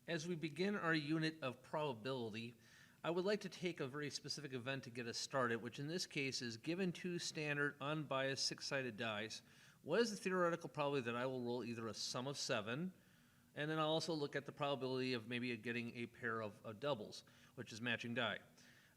As we begin our unit of probability, I would like to take a very specific event to get us started, which in this case is given two standard unbiased six-sided dice. What is the theoretical probability that I will roll either a sum of 7, and then I'll also look at the probability of maybe getting a pair of doubles, which is matching die.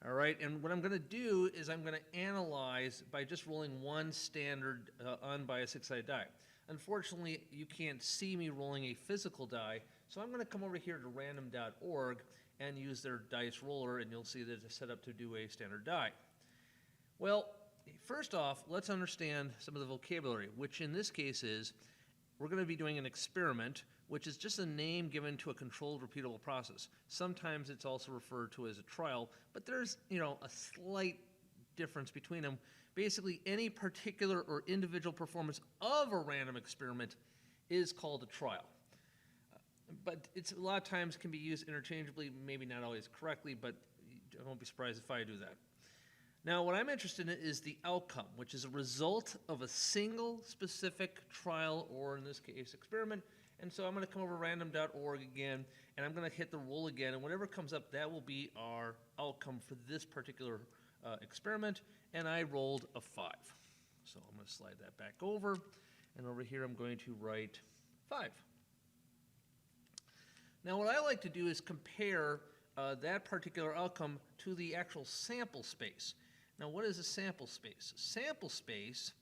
All right, and what I'm going to do is I'm going to analyze by just rolling one standard unbiased six-sided die. Unfortunately, you can't see me rolling a physical die, so I'm going to come over here to random.org and use their dice roller, and you'll see that it's set up to do a standard die. Well, first off, let's understand some of the vocabulary, which in this case is we're going to be doing an experiment, which is just a name given to a controlled, repeatable process. Sometimes it's also referred to as a trial, but there's, a slight difference between them. Basically, any particular or individual performance of a random experiment is called a trial. But it's a lot of times can be used interchangeably, maybe not always correctly, but I won't be surprised if I do that. Now, what I'm interested in is the outcome, which is a result of a single specific trial, or in this case, experiment. And so I'm going to come over to random.org again, and I'm going to hit the roll again, and whatever comes up, that will be our outcome for this particular experiment, and I rolled a 5. So I'm going to slide that back over, and over here I'm going to write 5. Now, what I like to do is compare that particular outcome to the actual sample space. Now, what is a sample space? A sample space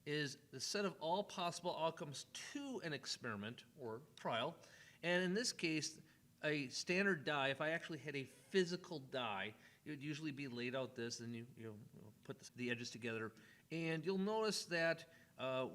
is the set of all possible outcomes to an experiment or trial. And in this case, a standard die, if I actually had a physical die, it would usually be laid out this, and you put the edges together. And you'll notice that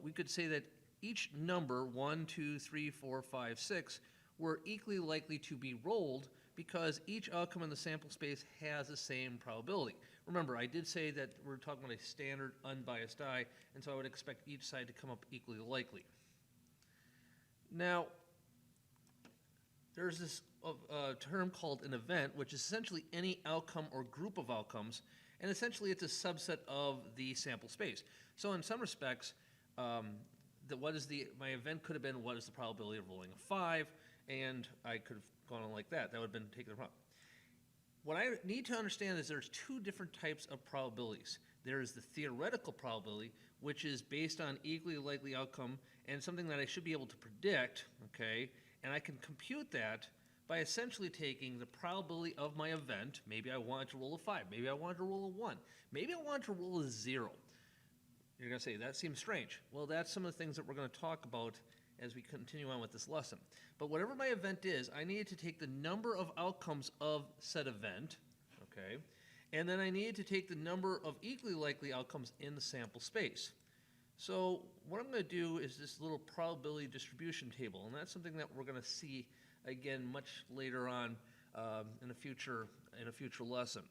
we could say that each number, 1, 2, 3, 4, 5, 6, were equally likely to be rolled because each outcome in the sample space has the same probability. Remember, I did say that we're talking about a standard unbiased die, and so I would expect each side to come up equally likely. Now, there's this term called an event, which is essentially any outcome or group of outcomes, and essentially it's a subset of the sample space. So in some respects, my event could have been what is the probability of rolling a 5, and I could have gone on like that. That would have been taken apart. What I need to understand is there's two different types of probabilities. There is the theoretical probability, which is based on equally likely outcome and something that I should be able to predict, okay? And I can compute that by essentially taking the probability of my event. Maybe I wanted to roll a 5. Maybe I wanted to roll a 1. Maybe I wanted to roll a 0. You're going to say, that seems strange. Well, that's some of the things that we're going to talk about as we continue on with this lesson. But whatever my event is, I needed to take the number of outcomes of said event, okay? And then I needed to take the number of equally likely outcomes in the sample space. So what I'm going to do is this little probability distribution table, and that's something that we're going to see again much later on in a future lesson.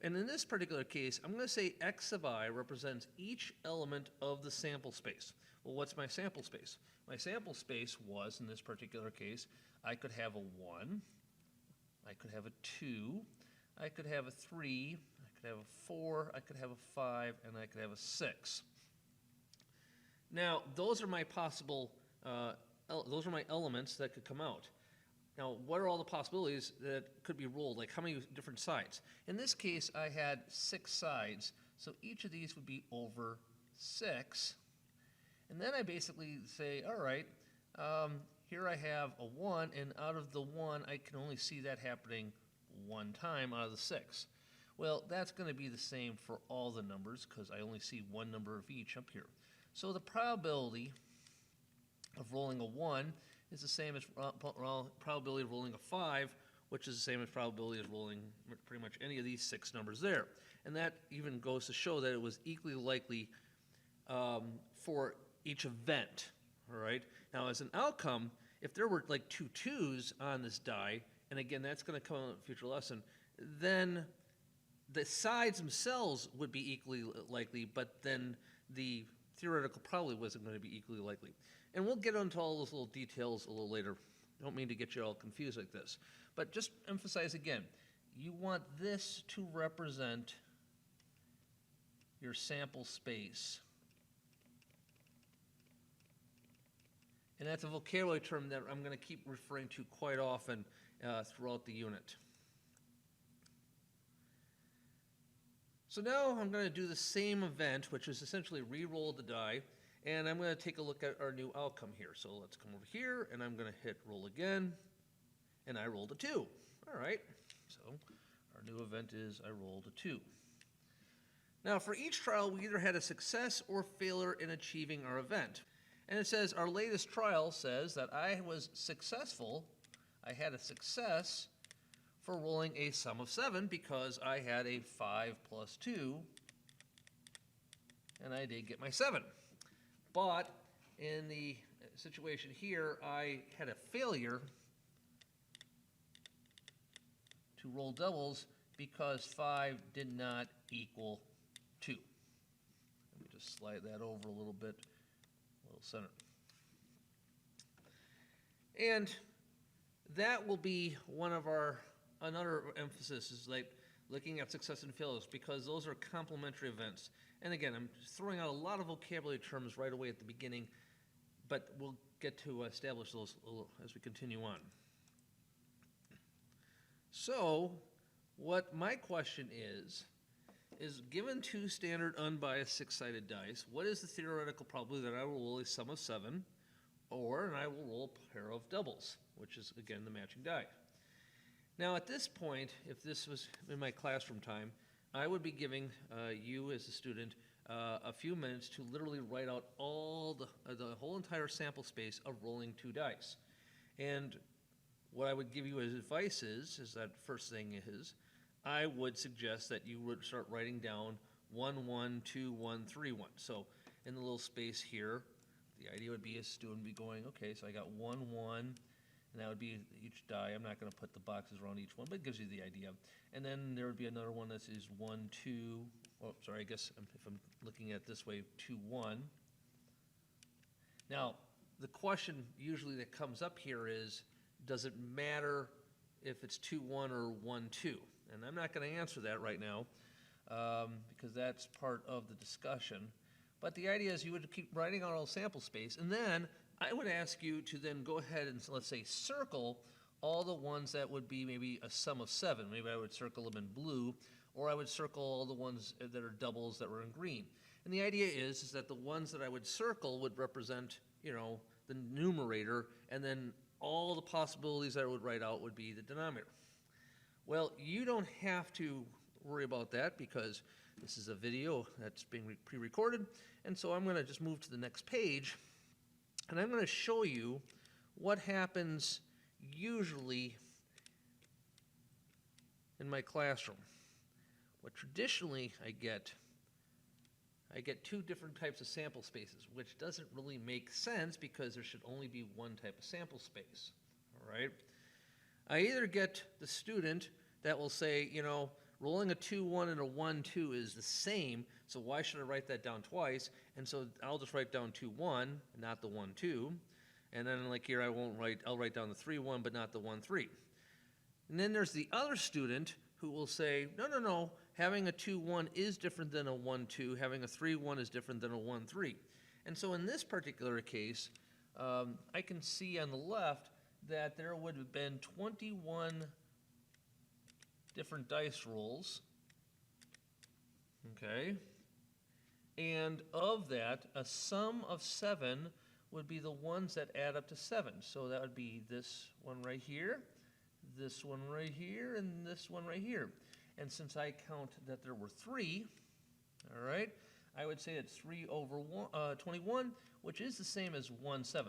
And in this particular case, I'm going to say x of I represents each element of the sample space. Well, what's my sample space? My sample space was, in this particular case, I could have a 1, I could have a 2, I could have a 3, I could have a 4, I could have a 5, and I could have a 6. Now, those are my possible, those are my elements that could come out. Now, what are all the possibilities that could be rolled? Like, how many different sides? In this case, I had 6 sides, so each of these would be over 6. And then I basically say, all right, here I have a 1, and out of the 1, I can only see that happening 1 time out of the 6. Well, that's going to be the same for all the numbers because I only see one number of each up here. So the probability of rolling a 1 is the same as probability of rolling a 5, which is the same as probability of rolling pretty much any of these 6 numbers there. And that even goes to show that it was equally likely for each event, all right? Now, as an outcome, if there were like 2 2s on this die, and again, that's going to come out in a future lesson, then the sides themselves would be equally likely, but then the theoretical probably wasn't going to be equally likely. And we'll get into all those little details a little later. Don't mean to get you all confused like this. But just emphasize again, you want this to represent your sample space. And that's a vocabulary term that I'm going to keep referring to quite often throughout the unit. So now I'm going to do the same event, which is essentially re-roll the die, and I'm going to take a look at our new outcome here. So let's come over here, and I'm going to hit roll again, and I rolled a 2. All right, so our new event is I rolled a 2. Now for each trial, we either had a success or failure in achieving our event. And it says our latest trial says that I was successful, I had a success for rolling a sum of 7 because I had a 5 plus 2, and I did get my 7. But in the situation here, I had a failure to roll doubles because 5 did not equal 2. Let me just slide that over a little bit, a little center. And that will be one of our another emphasis is like looking at success and failures because those are complementary events. And again, I'm just throwing out a lot of vocabulary terms right away at the beginning, but we'll get to establish those as we continue on. So what my question is given 2 standard unbiased 6-sided dice, what is the theoretical probability that I will roll a sum of 7 or and I will roll a pair of doubles, which is again the matching die. Now at this point, if this was in my classroom time, I would be giving you as a student a few minutes to literally write out all the whole entire sample space of rolling 2 dice. And what I would give you as advice is that first thing is, I would suggest that you would start writing down 1, 1, 2, 1, 3, 1. So in the little space here, the idea would be a student would be going, okay, so I got 1, 1, and that would be each die. I'm not going to put the boxes around each one, but it gives you the idea. And then there would be another one that is 1, 2, oh, sorry, I guess if I'm looking at it this way, 2, 1. Now, the question usually that comes up here is, does it matter if it's 2, 1 or 1, 2? And I'm not going to answer that right now because that's part of the discussion. But the idea is you would keep writing out all sample space, and then I would ask you to then go ahead and, let's say, circle all the ones that would be maybe a sum of 7. Maybe I would circle them in blue, or I would circle all the ones that are doubles that were in green. And the idea is that the ones that I would circle would represent, the numerator, and then all the possibilities that I would write out would be the denominator. Well, you don't have to worry about that because this is a video that's being pre-recorded, and so I'm going to just move to the next page. And I'm going to show you what happens usually in my classroom. What traditionally I get 2 different types of sample spaces, which doesn't really make sense because there should only be one type of sample space. All right? I either get the student that will say, rolling a 2, 1 and a 1, 2 is the same, so why should I write that down twice? And so I'll just write down 2, 1, not the 1, 2. And then like here, I'll write down the 3, 1, but not the 1, 3. And then there's the other student who will say, no, having a 2, 1 is different than a 1, 2. Having a 3, 1 is different than a 1, 3. And so in this particular case, I can see on the left that there would have been 21 different dice rolls, okay? And of that, a sum of 7 would be the ones that add up to 7. So that would be this one right here, this one right here, and this one right here. And since I count that there were 3, all right, I would say it's 3 over 21, which is the same as 1/7.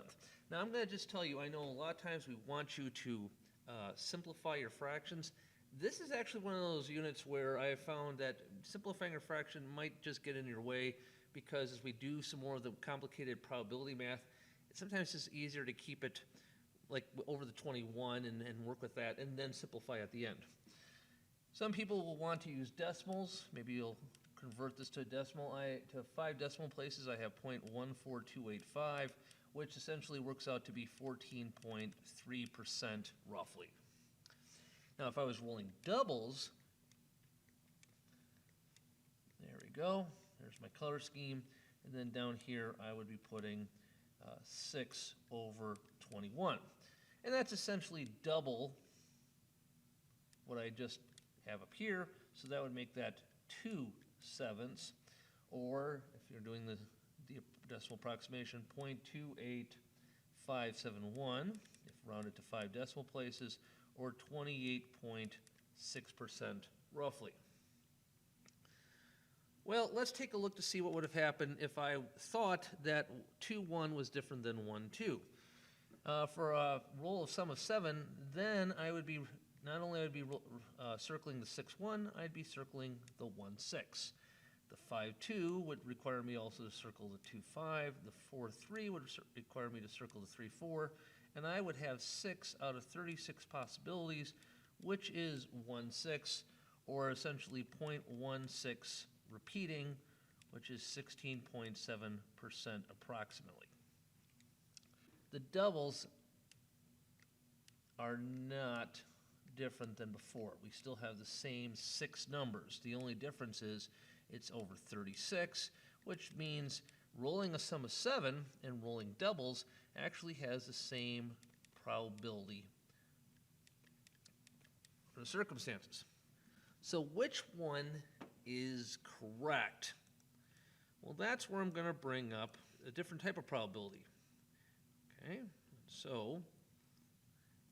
Now I'm going to just tell you, I know a lot of times we want you to simplify your fractions. This is actually one of those units where I have found that simplifying a fraction might just get in your way because as we do some more of the complicated probability math, sometimes it's easier to keep it like over the 21 and work with that and then simplify at the end. Some people will want to use decimals. Maybe you'll convert this to a decimal. To 5 decimal places, I have 0.14285, which essentially works out to be 14.3% roughly. Now, if I was rolling doubles, there we go. There's my color scheme. And then down here, I would be putting 6/21. And that's essentially double what I just have up here, so that would make that 2/7, or if you're doing the decimal approximation, 0.28571, if rounded to 5 decimal places, or 28.6% roughly. Well, let's take a look to see what would have happened if I thought that 2-1 was different than 1-2. For a roll of sum of 7, then I would be, not only I'd be circling the 6-1, I'd be circling the 1-6. The 5-2 would require me also to circle the 2-5. The 4-3 would require me to circle the 3-4. And I would have 6 out of 36 possibilities, which is 1-6, or essentially 0.16 repeating, which is 16.7% approximately. The doubles are not different than before. We still have the same 6 numbers. The only difference is it's over 36, which means rolling a sum of 7 and rolling doubles actually has the same probability for the circumstances. So which one is correct? Well, that's where I'm going to bring up a different type of probability. Okay, so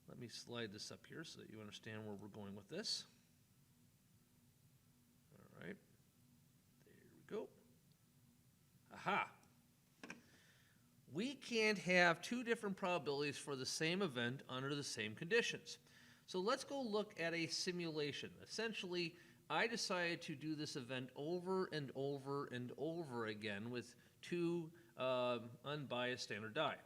let me slide this up here so that you understand where we're going with this. All right, there we go. Aha! We can't have 2 different probabilities for the same event under the same conditions. So let's go look at a simulation. Essentially, I decided to do this event over and over and over again with 2 unbiased standard die.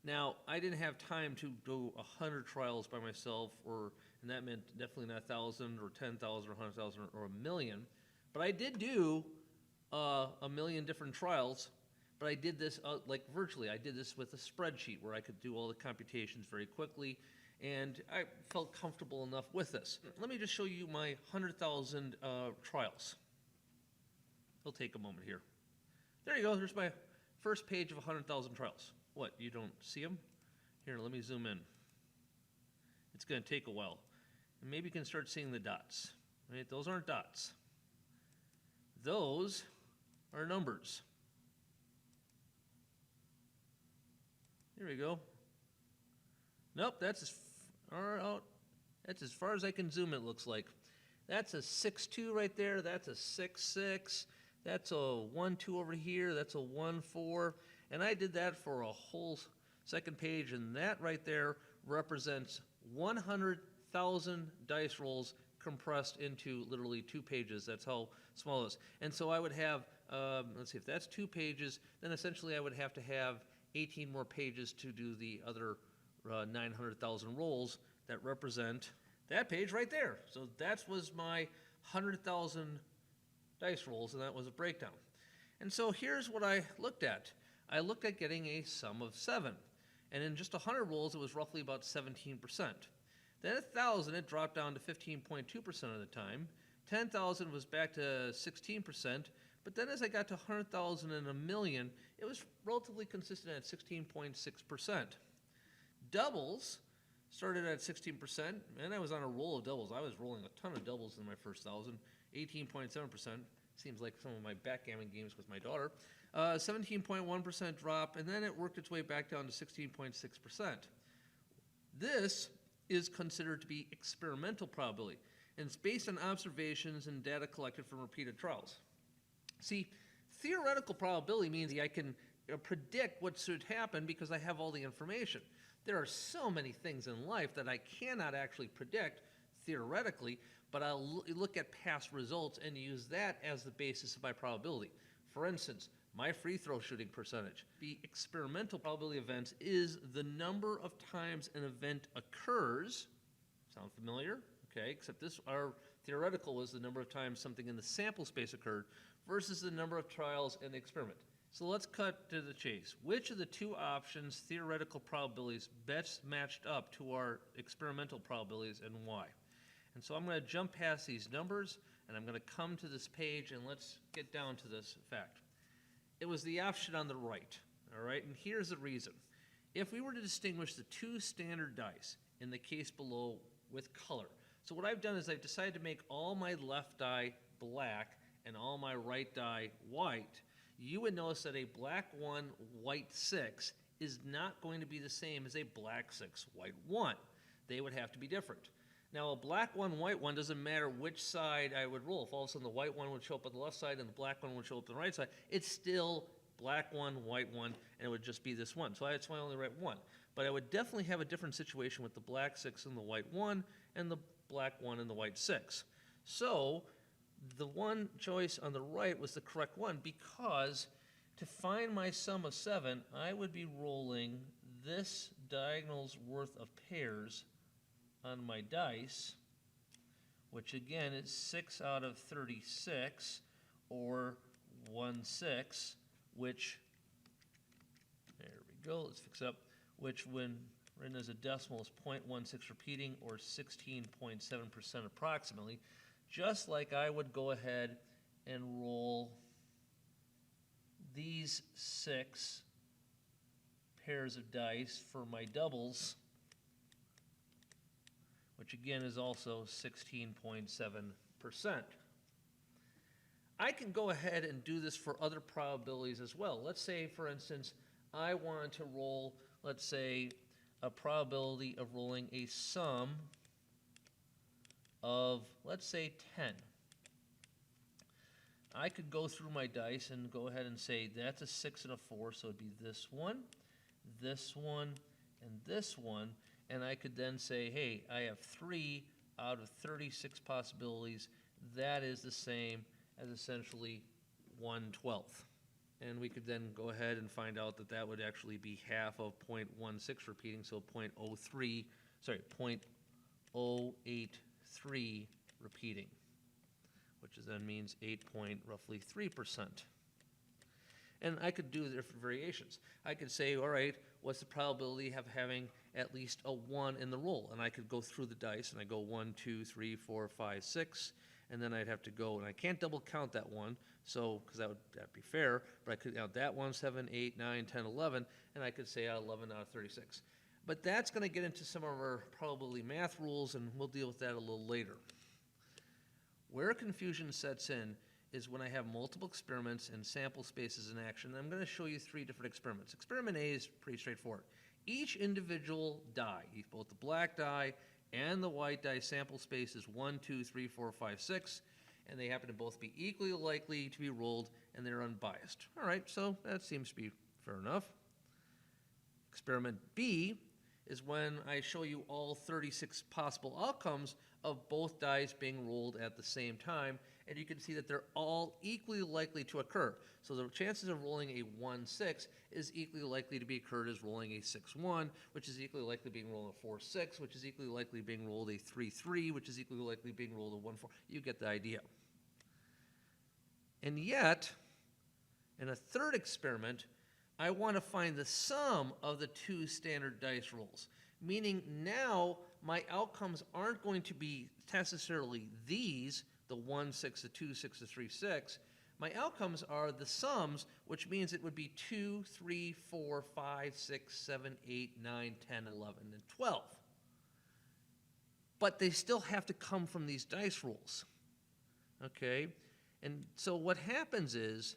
Now, I didn't have time to do 100 trials by myself, and that meant definitely not 1,000 or 10,000 or 100,000 or a million. But I did do a million different trials, but I did this like virtually. I did this with a spreadsheet where I could do all the computations very quickly, and I felt comfortable enough with this. Let me just show you my 100,000 trials. It'll take a moment here. There you go. There's my first page of 100,000 trials. What, you don't see them? Here, let me zoom in. It's going to take a while. And maybe you can start seeing the dots. Right? Those aren't dots. Those are numbers. Here we go. Nope, that's as far out. That's as far as I can zoom, it looks like. That's a 6-2 right there. That's a 6-6. That's a 1-2 over here. That's a 1-4. And I did that for a whole second page, and that right there represents 100,000 dice rolls compressed into literally 2 pages. That's how small it is. And so I would have, let's see, if that's 2 pages, then essentially I would have to have 18 more pages to do the other 900,000 rolls that represent that page right there. So that was my 100,000 dice rolls, and that was a breakdown. And so here's what I looked at. I looked at getting a sum of 7. And in just 100 rolls, it was roughly about 17%. Then at 1,000, it dropped down to 15.2% of the time. 10,000 was back to 16%. But then as I got to 100,000 and a million, it was relatively consistent at 16.6%. Doubles started at 16%, and I was on a roll of doubles. I was rolling a ton of doubles in my first 1,000, 18.7%. Seems like some of my backgammon games with my daughter. 17.1% drop, and then it worked its way back down to 16.6%. This is considered to be experimental probability, and it's based on observations and data collected from repeated trials. See, theoretical probability means I can predict what should happen because I have all the information. There are so many things in life that I cannot actually predict theoretically, but I'll look at past results and use that as the basis of my probability. For instance, my free throw shooting percentage. The experimental probability of events is the number of times an event occurs. Sound familiar? Okay, except our theoretical was the number of times something in the sample space occurred versus the number of trials in the experiment. So let's cut to the chase. Which of the 2 options theoretical probabilities best matched up to our experimental probabilities, and why? And so I'm going to jump past these numbers, and I'm going to come to this page, and let's get down to this fact. It was the option on the right, all right? And here's the reason. If we were to distinguish the two standard dice in the case below with color, so what I've done is I've decided to make all my left die black and all my right die white, you would notice that a black 1, white 6 is not going to be the same as a black 6, white 1. They would have to be different. Now, a black 1, white 1 doesn't matter which side I would roll. If all of a sudden the white 1 would show up on the left side and the black 1 would show up on the right side, it's still black 1, white 1, and it would just be this one. So that's why I only write 1. But I would definitely have a different situation with the black 6 and the white 1 and the black 1 and the white 6. So the one choice on the right was the correct one, because to find my sum of 7, I would be rolling this diagonal's worth of pairs on my dice, which again is 6 out of 36, or 1/6, which, there we go, let's fix it up, which when written as a decimal is 0.16 repeating, or 16.7% approximately, just like I would go ahead and roll these 6 pairs of dice for my doubles, which again is also 16.7%. I can go ahead and do this for other probabilities as well. Let's say, for instance, I want to roll, let's say, a probability of rolling a sum of, let's say, 10. I could go through my dice and go ahead and say that's a 6 and a 4, so it'd be this one, and this one. And I could then say, hey, I have 3 out of 36 possibilities. That is the same as essentially 1/12. And we could then go ahead and find out that that would actually be half of 0.16 repeating, so 0.083 repeating, which then means 8.3%. And I could do different variations. I could say, all right, what's the probability of having at least a 1 in the roll? And I could go through the dice, and I go 1, 2, 3, 4, 5, 6, and then I'd have to go, and I can't double count that one, so, because that'd be fair, but I could count that 1, 7, 8, 9, 10, 11, and I could say 11 out of 36. But that's going to get into some of our probability math rules, and we'll deal with that a little later. Where confusion sets in is when I have multiple experiments and sample spaces in action. I'm going to show you 3 different experiments. Experiment A is pretty straightforward. Each individual die, both the black die and the white die sample space is 1, 2, 3, 4, 5, 6, and they happen to both be equally likely to be rolled, and they're unbiased. All right, so that seems to be fair enough. Experiment B is when I show you all 36 possible outcomes of both dice being rolled at the same time, and you can see that they're all equally likely to occur. So the chances of rolling a 1/6 is equally likely to be occurred as rolling a 6/1, which is equally likely being rolled a 4/6, which is equally likely being rolled a 3/3, which is equally likely being rolled a 1/4. You get the idea. And yet, in a third experiment, I want to find the sum of the 2 standard dice rolls, meaning now my outcomes aren't going to be necessarily these, the 1/6, the 2/6, the 3/6. My outcomes are the sums, which means it would be 2, 3, 4, 5, 6, 7, 8, 9, 10, 11, and 12. But they still have to come from these dice rolls. Okay? And so what happens is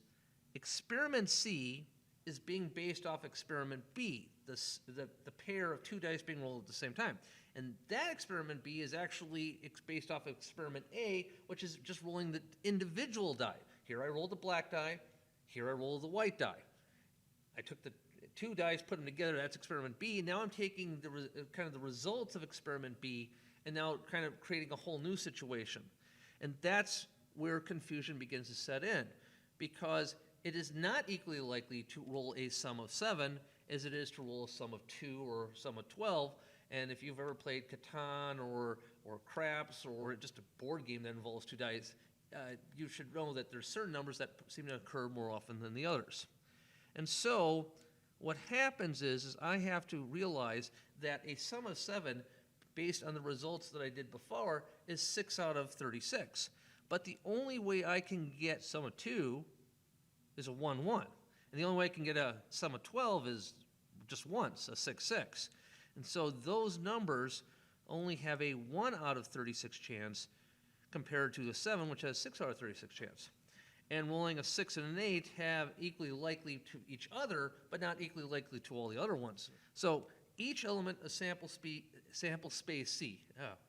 experiment C is being based off experiment B, the pair of 2 dice being rolled at the same time. And that experiment B is actually based off of experiment A, which is just rolling the individual die. Here I rolled the black die, here I rolled the white die. I took the 2 dice, put them together, that's experiment B. Now I'm taking the results of experiment B and now kind of creating a whole new situation. And that's where confusion begins to set in, because it is not equally likely to roll a sum of 7 as it is to roll a sum of 2 or a sum of 12. And if you've ever played Catan or craps or just a board game that involves 2 dice, you should know that there's certain numbers that seem to occur more often than the others. And so what happens is I have to realize that a sum of 7, based on the results that I did before, is 6 out of 36. But the only way I can get sum of 2 is a 1/1. And the only way I can get a sum of 12 is just once, a 6, 6. And so those numbers only have a 1 out of 36 chance compared to a 7, which has 6 out of 36 chance. And rolling a 6 and an 8 have equally likely to each other, but not equally likely to all the other ones. So each element of sample space C,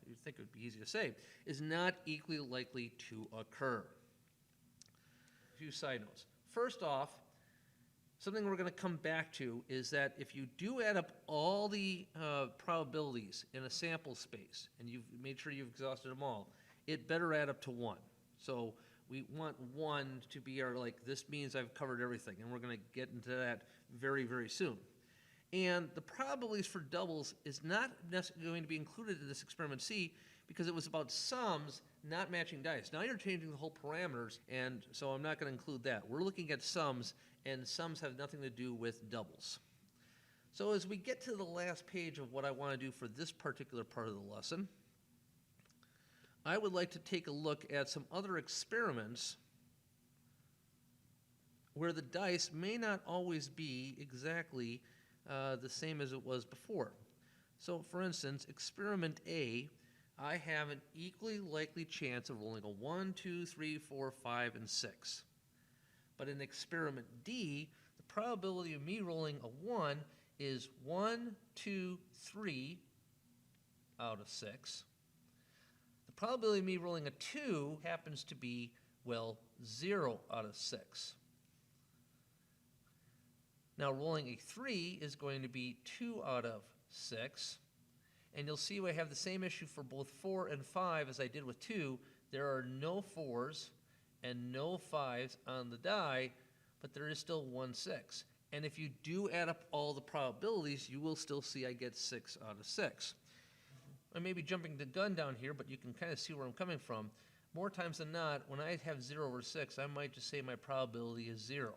you'd think it would be easy to say, is not equally likely to occur. A few side notes. First off, something we're going to come back to is that if you do add up all the probabilities in a sample space, and you've made sure you've exhausted them all, it better add up to 1. So we want 1 to be our, like, this means I've covered everything, and we're going to get into that very, very soon. And the probabilities for doubles is not necessarily going to be included in this experiment C because it was about sums not matching dice. Now you're changing the whole parameters, and so I'm not going to include that. We're looking at sums, and sums have nothing to do with doubles. So as we get to the last page of what I want to do for this particular part of the lesson, I would like to take a look at some other experiments where the dice may not always be exactly the same as it was before. So for instance, experiment A, I have an equally likely chance of rolling a 1, 2, 3, 4, 5, and 6. But in experiment D, the probability of me rolling a 1 is 1, 2, 3 out of 6. The probability of me rolling a 2 happens to be, well, 0 out of 6. Now rolling a 3 is going to be 2 out of 6. And you'll see I have the same issue for both 4 and 5 as I did with 2. There are no 4s and no 5s on the die, but there is still 1 6. And if you do add up all the probabilities, you will still see I get 6 out of 6. I may be jumping the gun down here, but you can kind of see where I'm coming from. More times than not, when I have 0 over 6, I might just say my probability is 0.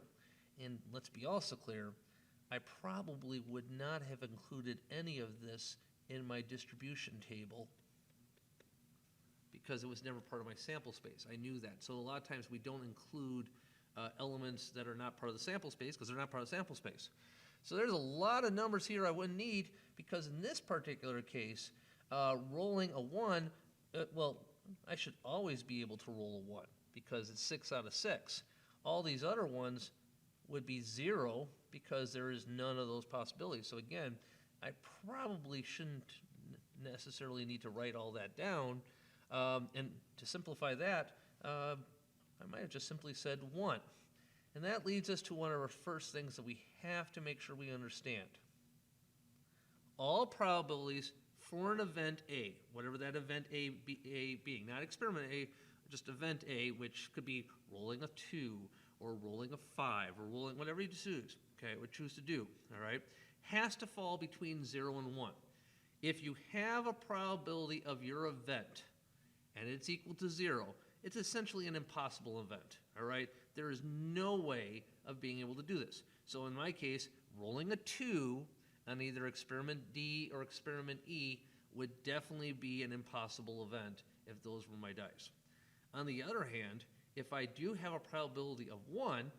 And let's be also clear, I probably would not have included any of this in my distribution table because it was never part of my sample space. I knew that. So a lot of times we don't include elements that are not part of the sample space because they're not part of the sample space. So there's a lot of numbers here I wouldn't need because in this particular case, rolling a 1, well, I should always be able to roll a 1 because it's 6 out of 6. All these other ones would be 0 because there is none of those possibilities. So again, I probably shouldn't necessarily need to write all that down. And to simplify that, I might have just simply said 1. And that leads us to one of our first things that we have to make sure we understand. All probabilities for an event A, whatever that event A being, not experiment A, just event A, which could be rolling a 2 or rolling a 5 or rolling whatever you choose, okay, or choose to do, all right, has to fall between 0 and 1. If you have a probability of your event and it's equal to 0, it's essentially an impossible event, all right? There is no way of being able to do this. So in my case, rolling a 2 on either experiment D or experiment E would definitely be an impossible event if those were my dice. On the other hand, if I do have a probability of 1,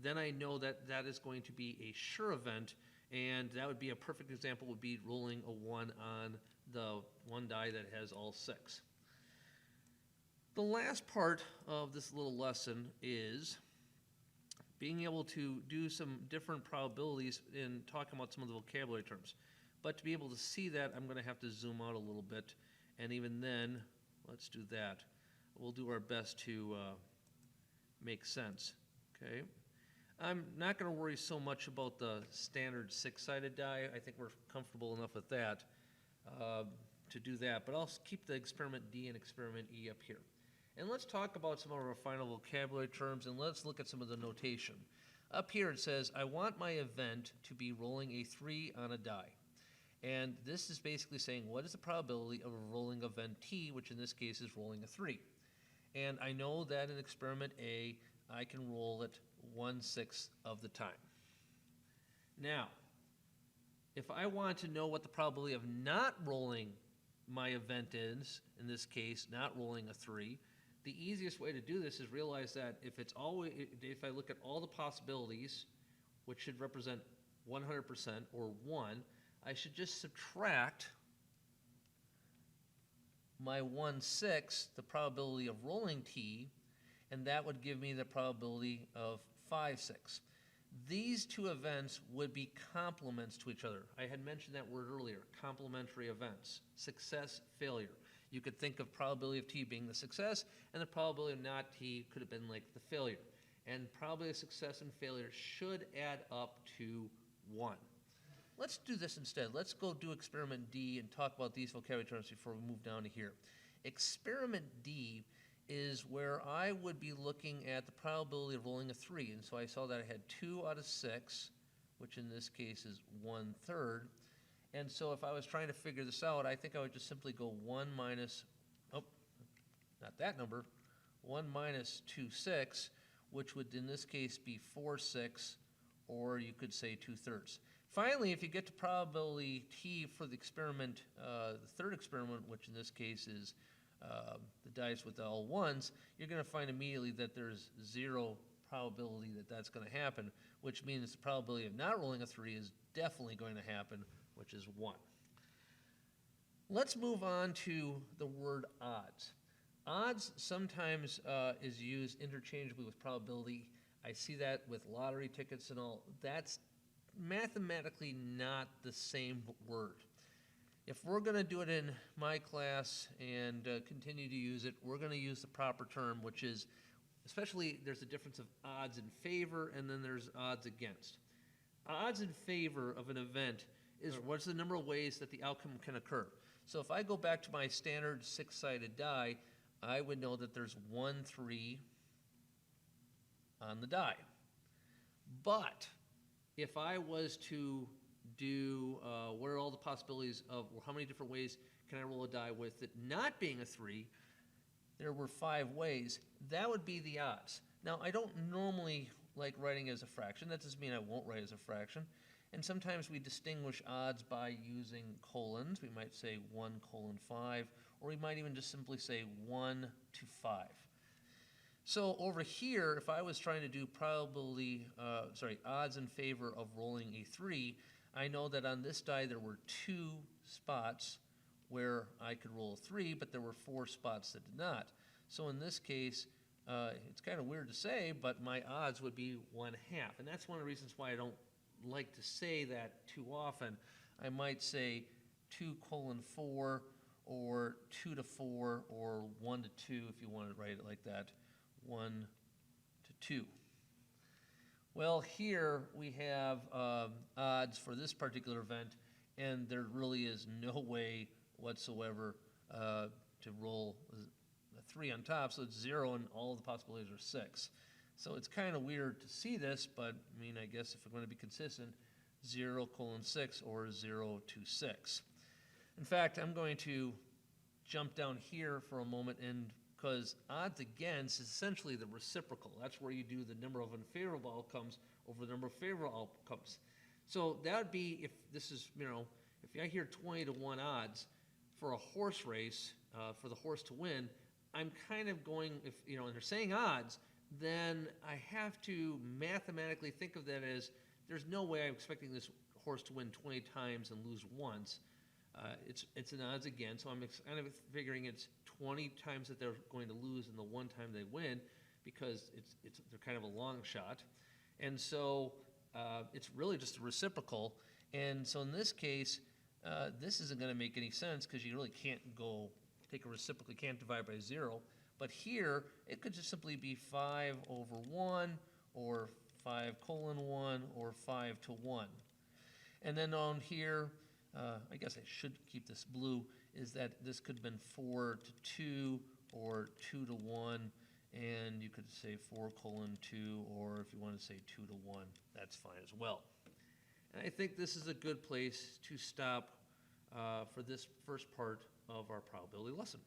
then I know that that is going to be a sure event, and that would be a perfect example would be rolling a 1 on the one die that has all 6. The last part of this little lesson is being able to do some different probabilities in talking about some of the vocabulary terms. But to be able to see that, I'm going to have to zoom out a little bit, and even then, let's do that. We'll do our best to make sense, okay? I'm not going to worry so much about the standard 6-sided die. I think we're comfortable enough with that to do that, but I'll keep the experiment D and experiment E up here. And let's talk about some of our final vocabulary terms, and let's look at some of the notation. Up here it says, I want my event to be rolling a 3 on a die. And this is basically saying, what is the probability of rolling event T, which in this case is rolling a 3? And I know that in experiment A, I can roll it 1/6 of the time. Now, if I want to know what the probability of not rolling my event is, in this case, not rolling a 3, the easiest way to do this is realize that if I look at all the possibilities, which should represent 100% or 1, I should just subtract my 1/6, the probability of rolling t, and that would give me the probability of 5/6. These two events would be complements to each other. I had mentioned that word earlier, complementary events, success, failure. You could think of probability of t being the success, and the probability of not t could have been like the failure. And probability of success and failure should add up to 1. Let's do this instead. Let's go do experiment D and talk about these vocabulary terms before we move down to here. Experiment D is where I would be looking at the probability of rolling a 3. And so I saw that I had 2 out of 6, which in this case is 1/3. And so if I was trying to figure this out, I think I would just simply go 1 minus, oh, not that number, 1 minus 2/6, which would in this case be 4/6, or you could say 2/3. Finally, if you get to probability t for the experiment, the third experiment, which in this case is the dice with all 1s, you're going to find immediately that there's 0 probability that that's going to happen, which means the probability of not rolling a 3 is definitely going to happen, which is 1. Let's move on to the word odds. Odds sometimes is used interchangeably with probability. I see that with lottery tickets and all. That's mathematically not the same word. If we're going to do it in my class and continue to use it, we're going to use the proper term, which is, especially there's a difference of odds in favor and then there's odds against. Odds in favor of an event is what's the number of ways that the outcome can occur. So if I go back to my standard 6-sided die, I would know that there's 1 3 on the die. But if I was to do what are all the possibilities of, or how many different ways can I roll a die with it not being a 3, there were 5 ways, that would be the odds. Now, I don't normally like writing as a fraction. That doesn't mean I won't write as a fraction. And sometimes we distinguish odds by using colons. We might say 1:5, or we might even just simply say 1 to 5. So over here, if I was trying to do odds in favor of rolling a 3, I know that on this die there were 2 spots where I could roll a 3, but there were 4 spots that did not. So in this case, it's kind of weird to say, but my odds would be 1/2. And that's one of the reasons why I don't like to say that too often. I might say 2:4, or 2 to 4, or 1 to 2 if you want to write it like that, 1 to 2. Well, here we have odds for this particular event, and there really is no way whatsoever to roll a 3 on top, so it's 0 and all the possibilities are 6. So it's kind of weird to see this, but I mean, I guess if we're going to be consistent, 0:6 or 0 to 6. In fact, I'm going to jump down here for a moment, and because odds against is essentially the reciprocal. That's where you do the number of unfavorable outcomes over the number of favorable outcomes. So that would be, if this is, if I hear 20 to 1 odds for a horse race, for the horse to win, I'm kind of going, if, and they're saying odds, then I have to mathematically think of that as there's no way I'm expecting this horse to win 20 times and lose once. It's an odds against, so I'm kind of figuring it's 20 times that they're going to lose and the 1 time they win, because they're kind of a long shot. And so it's really just a reciprocal. And so in this case, this isn't going to make any sense because you really can't take a reciprocal, you can't divide by 0. But here, it could just simply be 5/1, or 5:1, or 5 to 1. And then on here, I guess I should keep this blue, is that this could have been 4 to 2, or 2 to 1, and you could say 4:2, or if you want to say 2 to 1, that's fine as well. And I think this is a good place to stop for this first part of our probability lesson.